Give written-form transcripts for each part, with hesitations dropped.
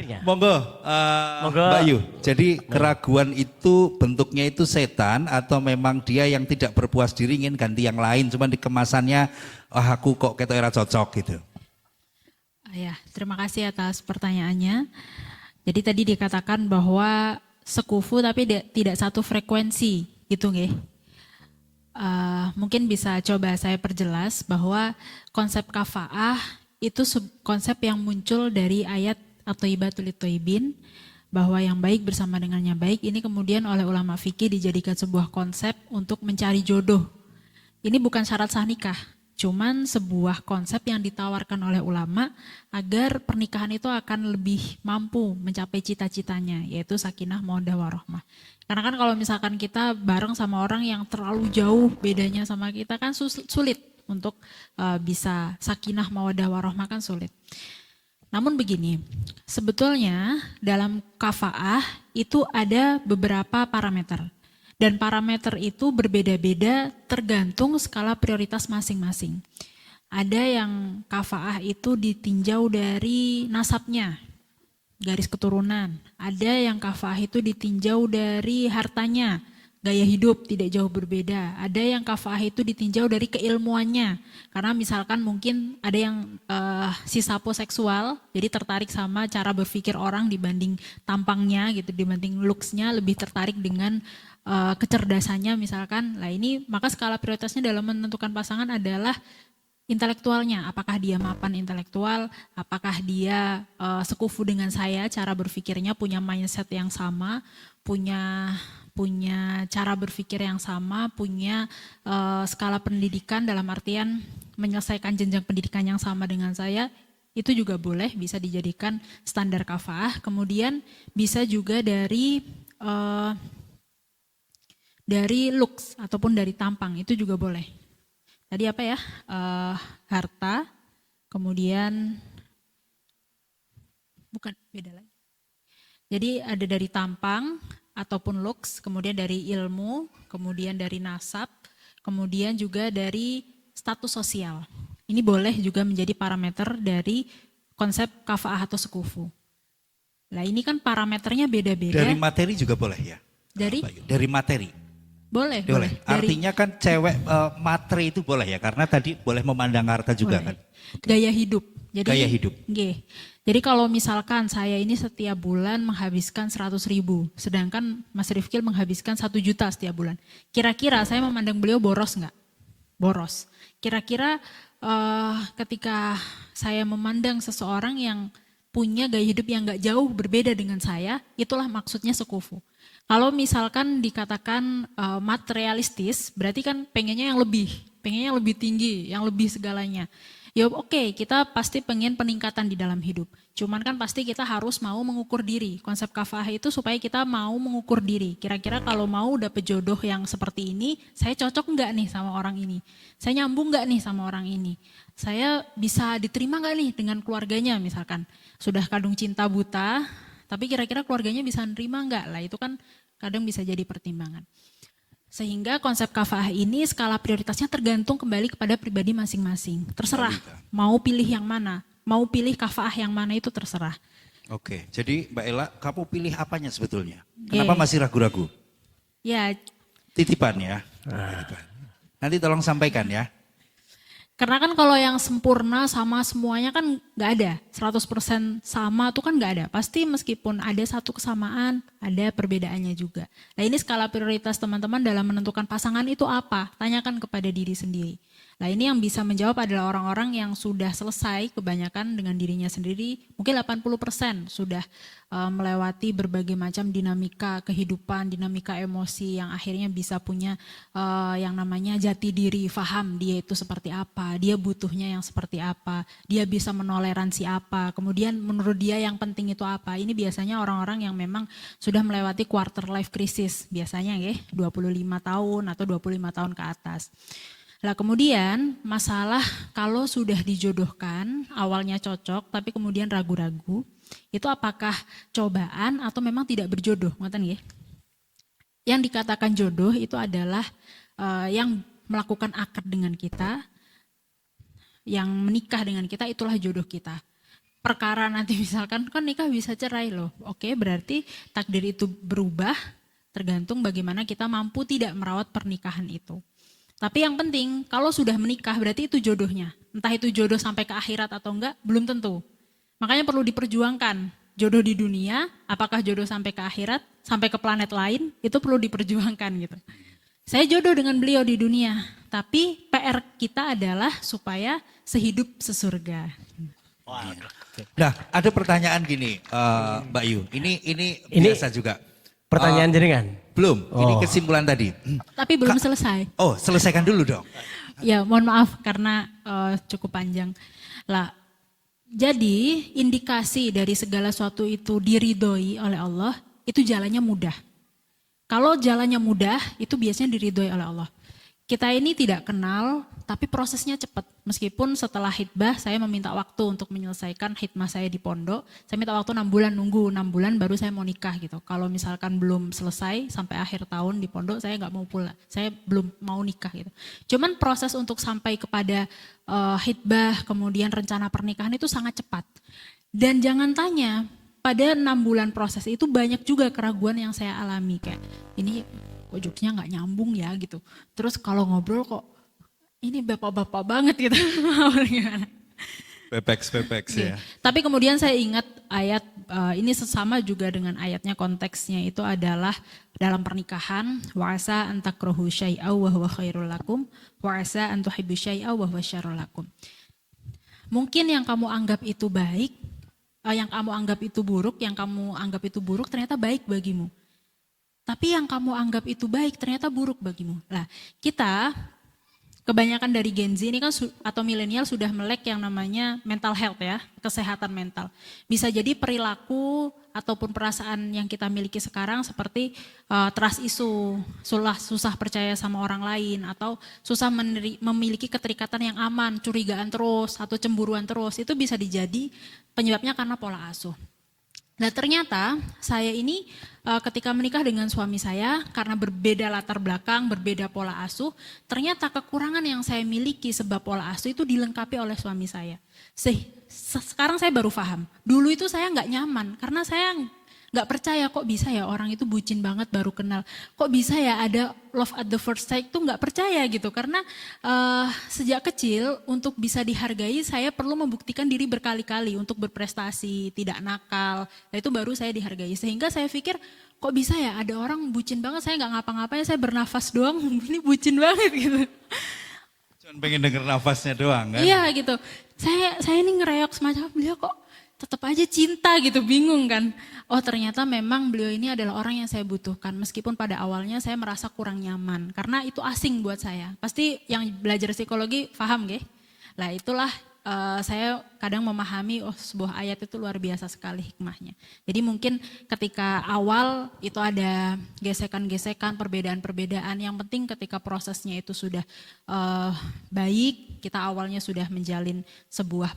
akhirnya. Monggo, Monggo. Mbak Yu. Jadi keraguan itu bentuknya itu setan atau memang dia yang tidak berpuas diri ingin ganti yang lain, cuman di kemasannya aku kok ketok ora cocok gitu. Ya, terima kasih atas pertanyaannya. Jadi tadi dikatakan bahwa sekufu tapi tidak satu frekuensi, gitu nggih. Mungkin bisa coba saya perjelas bahwa konsep kafaah itu konsep yang muncul dari ayat At-Thayyibatul Lit-Thayyibin, bahwa yang baik bersama dengan yang baik. Ini kemudian oleh ulama fikih dijadikan sebuah konsep untuk mencari jodoh. Ini bukan syarat sah nikah, cuman sebuah konsep yang ditawarkan oleh ulama agar pernikahan itu akan lebih mampu mencapai cita-citanya, yaitu sakinah, mawaddah, warahmah. Karena kan kalau misalkan kita bareng sama orang yang terlalu jauh bedanya sama kita kan sulit untuk bisa sakinah, mawaddah, warahmah, kan sulit. Namun begini, sebetulnya dalam kafaah itu ada beberapa parameter. Dan parameter itu berbeda-beda tergantung skala prioritas masing-masing. Ada yang kafaah itu ditinjau dari nasabnya, garis keturunan. Ada yang kafaah itu ditinjau dari hartanya, gaya hidup tidak jauh berbeda. Ada yang kafaah itu ditinjau dari keilmuannya. Karena misalkan mungkin ada yang si saposeksual, jadi tertarik sama cara berpikir orang dibanding tampangnya gitu, dibanding looks-nya, lebih tertarik dengan kecerdasannya misalkan. Nah ini maka skala prioritasnya dalam menentukan pasangan adalah intelektualnya, apakah dia mapan intelektual, apakah dia sekufu dengan saya, cara berpikirnya punya mindset yang sama, punya cara berpikir yang sama, punya skala pendidikan dalam artian menyelesaikan jenjang pendidikan yang sama dengan saya, itu juga boleh bisa dijadikan standar kafaah. Kemudian bisa juga dari looks ataupun dari tampang, itu juga boleh. Tadi apa ya, harta, kemudian, bukan, beda lagi. Jadi ada dari tampang ataupun looks, kemudian dari ilmu, kemudian dari nasab, kemudian juga dari status sosial. Ini boleh juga menjadi parameter dari konsep kafaah atau sekufu. Nah ini kan parameternya beda-beda. Dari materi juga boleh ya? Dari materi? Boleh. Artinya kan cewek materi itu boleh ya, karena tadi boleh memandang harta juga boleh. kan. Gaya hidup. Jadi, gaya hidup. Jadi kalau misalkan saya ini setiap bulan menghabiskan 100.000, sedangkan Mas Rifkil menghabiskan 1 juta setiap bulan. Kira-kira saya memandang beliau boros nggak? Boros. Kira-kira ketika saya memandang seseorang yang punya gaya hidup yang nggak jauh berbeda dengan saya, itulah maksudnya sekufu. Kalau misalkan dikatakan materialistis, berarti kan pengennya yang lebih tinggi, yang lebih segalanya. Ya oke, kita pasti pengen peningkatan di dalam hidup. Cuman kan pasti kita harus mau mengukur diri. Konsep kafaah itu supaya kita mau mengukur diri. Kira-kira kalau mau dapet jodoh yang seperti ini, saya cocok nggak nih sama orang ini? Saya nyambung nggak nih sama orang ini? Saya bisa diterima nggak nih dengan keluarganya misalkan? Sudah kadung cinta buta, tapi kira-kira keluarganya bisa nerima nggak? Lah itu kan kadang bisa jadi pertimbangan. Sehingga konsep kafaah ini skala prioritasnya tergantung kembali kepada pribadi masing-masing. Terserah mau pilih yang mana, mau pilih kafaah yang mana itu terserah. Oke, jadi Mbak Ella, kamu pilih apanya sebetulnya? Kenapa masih ragu-ragu? Ya. Titipan ya. Titipan. Nanti tolong sampaikan ya. Karena kan kalau yang sempurna sama semuanya kan nggak ada. 100% sama tuh kan nggak ada. Pasti meskipun ada satu kesamaan, ada perbedaannya juga. Nah ini skala prioritas teman-teman dalam menentukan pasangan itu apa? Tanyakan kepada diri sendiri. Nah ini yang bisa menjawab adalah orang-orang yang sudah selesai kebanyakan dengan dirinya sendiri. Mungkin 80% sudah melewati berbagai macam dinamika kehidupan, dinamika emosi yang akhirnya bisa punya yang namanya jati diri, faham dia itu seperti apa, dia butuhnya yang seperti apa, dia bisa menoleransi apa, kemudian menurut dia yang penting itu apa. Ini biasanya orang-orang yang memang sudah melewati quarter life crisis, biasanya ya 25 tahun atau 25 tahun ke atas. Nah kemudian masalah kalau sudah dijodohkan, awalnya cocok tapi kemudian ragu-ragu, itu apakah cobaan atau memang tidak berjodoh, ngoten nggih? Yang dikatakan jodoh itu adalah yang melakukan akad dengan kita, yang menikah dengan kita itulah jodoh kita. perkara nanti misalkan kan nikah bisa cerai loh. Oke, berarti takdir itu berubah tergantung bagaimana kita mampu tidak merawat pernikahan itu. Tapi yang penting kalau sudah menikah berarti itu jodohnya. Entah itu jodoh sampai ke akhirat atau enggak, belum tentu. Makanya perlu diperjuangkan. Jodoh di dunia, apakah jodoh sampai ke akhirat, sampai ke planet lain, itu perlu diperjuangkan gitu. Saya jodoh dengan beliau di dunia, tapi PR kita adalah supaya sehidup sesurga. Waduh. Nah, ada pertanyaan gini, Mbak Yu. Ini biasa juga. Pertanyaan jenengan? Belum. Ini Oh. kesimpulan tadi. Tapi belum selesai. Oh, selesaikan dulu dong. Ya, mohon maaf karena cukup panjang. Lah, jadi indikasi dari segala sesuatu itu diridhoi oleh Allah, itu jalannya mudah. Kalau jalannya mudah, itu biasanya diridhoi oleh Allah. Kita ini tidak kenal, tapi prosesnya cepat. Meskipun setelah hitbah, saya meminta waktu untuk menyelesaikan hitbah saya di pondok. Saya minta waktu 6 bulan, nunggu 6 bulan baru saya mau nikah gitu. Kalau misalkan belum selesai sampai akhir tahun di pondok, saya nggak mau pulang. Saya belum mau nikah gitu. Cuman proses untuk sampai kepada hitbah, kemudian rencana pernikahan itu sangat cepat. Dan jangan tanya, pada 6 bulan proses itu banyak juga keraguan yang saya alami. Kayak ini kok jokesnya nggak nyambung ya gitu. Terus kalau ngobrol kok ini bapak-bapak banget gitu. Gimana? Pepex ya. Tapi kemudian saya ingat ayat ini sesama juga dengan ayatnya, konteksnya itu adalah dalam pernikahan, wa asa an takrahu syai'a wa huwa khairul lakum wa asa an tuhibbu syai'a wa huwa syarrul lakum. Mungkin yang kamu anggap itu baik, yang kamu anggap itu buruk, yang kamu anggap itu buruk ternyata baik bagimu. Tapi yang kamu anggap itu baik ternyata buruk bagimu. Nah, kita kebanyakan dari Gen Z ini kan atau milenial sudah melek yang namanya mental health ya, kesehatan mental. Bisa jadi perilaku ataupun perasaan yang kita miliki sekarang seperti trust issue, susah percaya sama orang lain atau susah memiliki keterikatan yang aman, curigaan terus atau cemburuan terus. Itu bisa dijadi penyebabnya karena pola asuh. Nah ternyata saya ini ketika menikah dengan suami saya karena berbeda latar belakang, berbeda pola asuh, ternyata kekurangan yang saya miliki sebab pola asuh itu dilengkapi oleh suami saya. Sekarang saya baru paham, dulu itu saya nggak nyaman karena saya nggak percaya kok bisa ya orang itu bucin banget baru kenal. Kok bisa ya ada love at the first sight tuh nggak percaya gitu. Karena sejak kecil untuk bisa dihargai saya perlu membuktikan diri berkali-kali untuk berprestasi, tidak nakal. Nah itu baru saya dihargai. Sehingga saya pikir kok bisa ya ada orang bucin banget saya nggak ngapa-ngapain, saya bernafas doang ini bucin banget gitu. Cuman pengen denger nafasnya doang kan? Iya gitu. Saya ini ngereok semacam beliau kok tetap aja cinta gitu, bingung kan. Oh ternyata memang beliau ini adalah orang yang saya butuhkan. Meskipun pada awalnya saya merasa kurang nyaman. Karena itu asing buat saya. Pasti yang belajar psikologi paham gak? Lah itulah saya kadang memahami sebuah ayat itu luar biasa sekali hikmahnya. Jadi mungkin ketika awal itu ada gesekan-gesekan, perbedaan-perbedaan. Yang penting ketika prosesnya itu sudah baik, kita awalnya sudah menjalin sebuah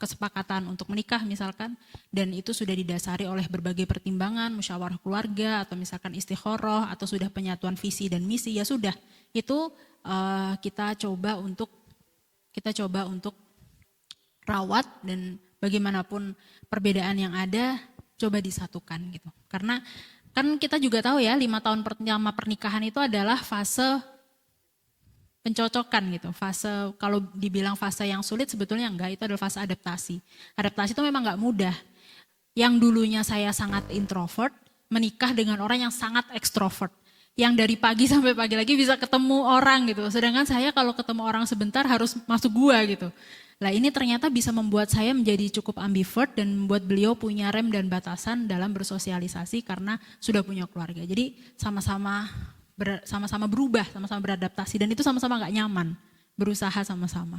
kesepakatan untuk menikah misalkan, dan itu sudah didasari oleh berbagai pertimbangan, musyawarah keluarga atau misalkan istikharah atau sudah penyatuan visi dan misi, ya sudah itu kita coba untuk rawat, dan bagaimanapun perbedaan yang ada coba disatukan gitu. Karena kan kita juga tahu ya 5 tahun pertama pernikahan itu adalah fase pencocokan gitu. Fase kalau dibilang fase yang sulit sebetulnya enggak, itu adalah fase adaptasi. Adaptasi itu memang enggak mudah. Yang dulunya saya sangat introvert menikah dengan orang yang sangat ekstrovert. Yang dari pagi sampai pagi lagi bisa ketemu orang gitu. Sedangkan saya kalau ketemu orang sebentar harus masuk gua gitu. Nah ini ternyata bisa membuat saya menjadi cukup ambivert dan membuat beliau punya rem dan batasan dalam bersosialisasi karena sudah punya keluarga. Jadi sama-sama berubah, sama-sama beradaptasi, dan itu sama-sama gak nyaman, berusaha sama-sama.